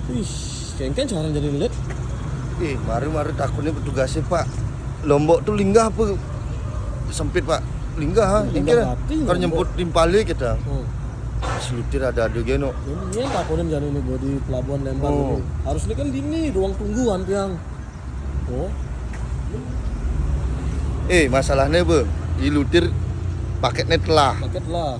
Wih, kengken jarang jadi lihat. Mari takutnya petugasnya Pak. Lombok tuh linggah apa? Sempit Pak. Linggah ha. Linggah Kalau nyemput timpali kita. Oh. Selutir ada geno. Ini yang takutin jangan ini gua di pelabuhan Lembang ini. Harus ini kan gini ruang tungguan yang. Oh. Masalahnya ilutir paketnya telah. Paket lah.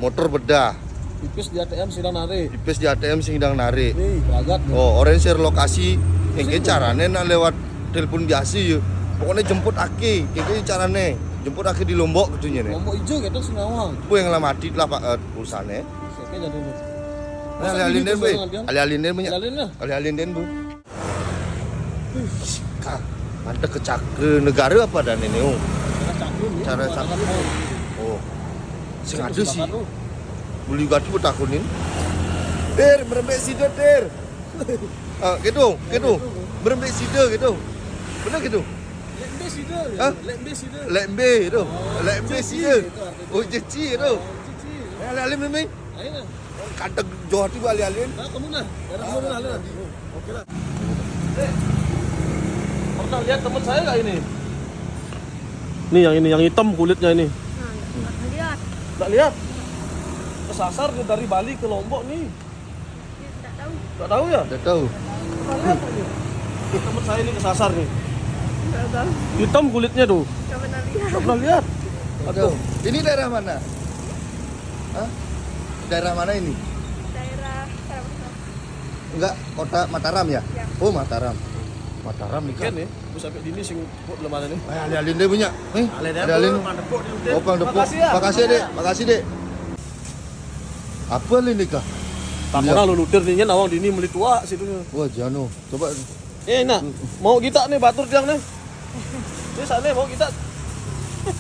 Motor bedah. Pipis di ATM sidang narik. Pipis di ATM sedang narik. Nih, lagat. Orang share lokasi. Yang caranya nak lewat telepon biasa ya. Pokoknya jemput aki. Kayak caranya. Jemput aki di Lombok gitunya nih. Lombok hijau gitu Senawang. Bu yang lah mati lah Pak urusannya. Oke jadi ini. Alih-alih den bu. Alih-alih den banyak. Alih-alih den bu. Kak, mantep ke negara apa dan ini oh. Cara cakun. Oh. Sing ada sih. Beli gatu takunin. Berembek sido der. Gitu. Berembek sido gitu. Benar gitu. Lembe itu. Lembe sido. Oh ceci itu. Alih-alih memang. Kadang jauh tu alih-alih. Kamu nah. Kamu nah alih. Oke lah. Pernah lihat teman saya nggak ini? Nih yang ini, yang hitam kulitnya ini. Lihat. Nggak lihat? Kesasar dari Bali ke Lombok nih. Tidak tahu. Nggak tahu ya? Tidak tahu. Nggak lihat ini. Teman saya ini kesasar nih. Tidak tahu. Hitam kulitnya tuh. Tidak pernah lihat. Nggak pernah lihat. Aduh. Ini daerah mana? Hah? Daerah mana ini? Daerah Enggak, kota Mataram ya? Ya. Oh, Mataram. Mataram nih kan. Kan ya, aku sampai dini sing kok lemana nih. Alih-alih dia punya. Alih-alih. Oh, Bang Depok. Makasih ya. Makasih, Dek. Makasih, Dek. Apa ini kah? Tak orang lu lutir nih awang dini meli tua situ. Wah, Jano. Coba. Nak, mau kita nih batur tiang nih. Ini sana mau kita.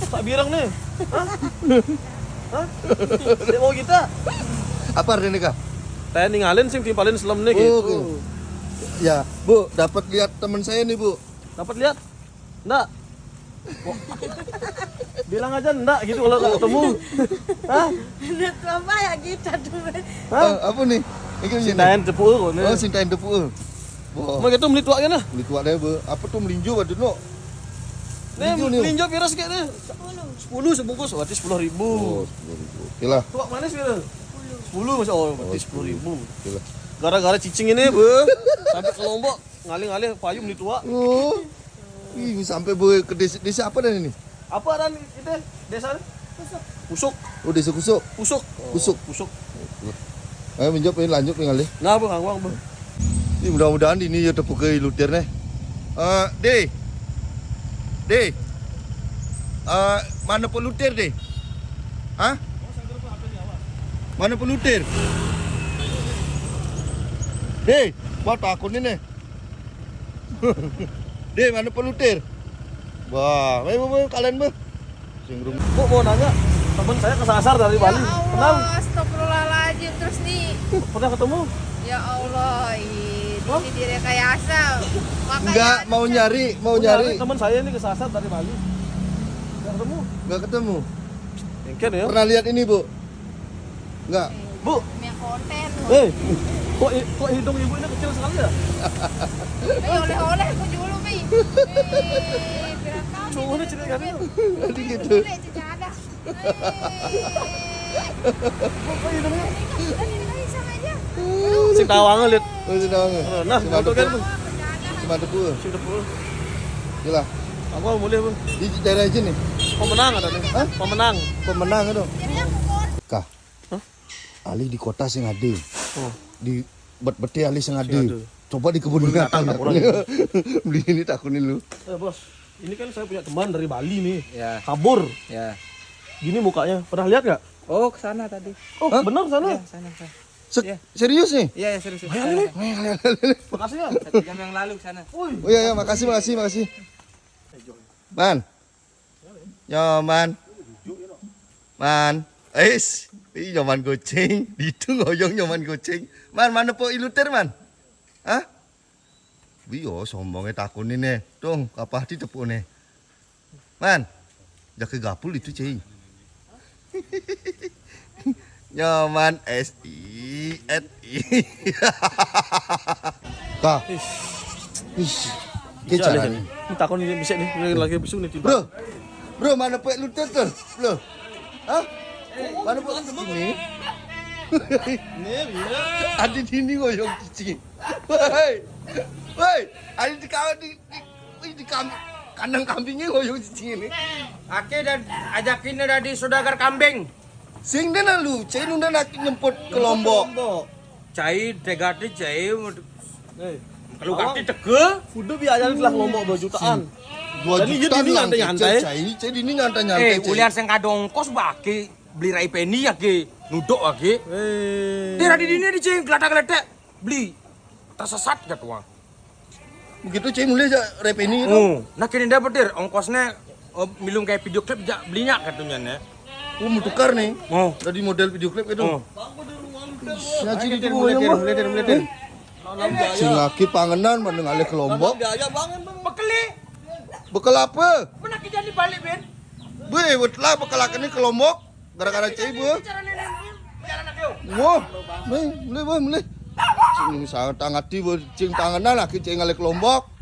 Tak birang nih. Hah? Hah? Dia mau kita. Apa ini kah? Tanya ninggalin sing timpalin selam nih gitu. Oke. Ya, Bu, dapat lihat teman saya nih, Bu. Dapat lihat? Enggak. Bilang aja enggak gitu kalau nggak ketemu. Hah? Lihat apa ya kita dulu. Apa nih? Ini Sintain tepuk kok nih. Oh, sintain depu. Wah, Mau gitu meli tua kan? beli tua deh, Bu. Apa tuh melinjo waduh, no? Nih, Melinjo nih. melinjo pira sih nih? 10 sebungkus, berarti 10.000. Oh, 10.000. Oke lah. Tuak manis pira? 10 masya Allah, berarti 10.000. Oke lah. Gara-gara cicing ini, Bu. Sampai ke Lombok, ngalih-ngalih payung di tua. Oh. Ih, sampai Bu ke desa apa dan ini? Apa dan itu desa? Pusuk. Oh, desa Kusuk. Pusuk. Kusuk. Pusuk. Ayo menjawab ini lanjut ningali. Nah, Bu, ngawang, Bu. Ini mudah-mudahan ini ya tepuk ke lutir nih. De. Mana pelutir deh? Hah? Mana pelutir? De, buat akun ini. De, mana pelutir? Wah, ayo kalian be. Singgung. Bu, mau nanya, temen saya kesasar dari Bali. Ya Kenal? Allah, astagfirullahaladzim. Terus nih, Pernah ketemu? ya Allah, ini direkayasa. Makanya Enggak, mau nyari. Temen saya ini kesasar dari Bali. Nggak ketemu? Enggak ketemu. Mungkin ya. Pernah lihat ini, Bu? Enggak. Bu, punya konten. kok hidung ibu ini kecil sekali ya? Ayo oleh-oleh aku dulu, Mi. Berat kali. Cuma ini cerita kan? Tadi gitu. Boleh sejadah. Kok hidungnya? Ini sama aja. Sing tawangan lihat. Oh, sudah banget. Nah, untuk kan Bu. Cuma depu. Sing tepul. Gila. Aku mau mulai Bu. Di daerah sini. Pemenang ada nih. Hah? Pemenang. Pemenang itu. Jadi aku kon. Kah. Hah? Ali di kota sing ade. Oh. Di bet-beti ali sing Sing ade. ade. Coba di kebun binatang binatang, orang. Beli ini takunin lu. Bos, ini kan saya punya teman dari Bali nih. Ya, Kabur. ya. Gini mukanya. Pernah lihat nggak? Oh, ke sana tadi. Oh, benar sana. Ya, sana. Iya. Serius nih? Iya, ya, serius. Ayo, Sana, nih. sana. Makasih ya. 1 jam yang lalu ke sana. Woi. Oh iya, makasih. Man. Nyoman. Man. Nyoman kucing. Itu ngoyong nyoman kucing. Man, mana po ilutir, Man? Hah? Biyo, sombongnya takunin nih. Dong, kapah di tepuk nih. Man. Jaga gapul itu, cing. Nyoman SI. Kah. Ih. Kejaran. Ini takon ini bisa nih lagi bisu nih tiba. Bro. Bro, mana pek lu tuh? Bro. Hah? Mana pek ini? Nih, iya. Adi dini ngoyong cicing. Woi. Woi, ada di kawat di kandang kambingnya ngoyong cicing ini. Aki dan ajakin dari saudagar kambing. Sing dana lu, cai nunda nak nyemput ke Lombok. Cai tegati cai. Nih, Kalau kaki tege. udah biaya lah Lombok 2 jutaan. 2 Jadi juta jadi lang nyantai-nyantai. cai dini nyantai-nyantai. Ulian sing kadongkos baki beli rai penny ya ke nuduk lagi. Dia di dini di cing geladak-geladak beli tersesat gitu wah. Begitu cai mulai repeni itu. Oh, nah kini dapat dir ongkosnya milum kayak video klip jak belinya katanya nih. Oh, mau tukar nih. Oh, Dari model video klip itu. oh. Ngaji di Meletir. Sing laki pangenan mandeng alih ke Lombok. Biaya banget bang. Bekeli, Bekal apa? pernah kita di balik ben? Be, wetlah bekal ini ke Lombok gara-gara cai be. Cara nenek, jalan aku. Wah, mulai. Cing sangat tangati cing tangenan laki cai alih ke Lombok.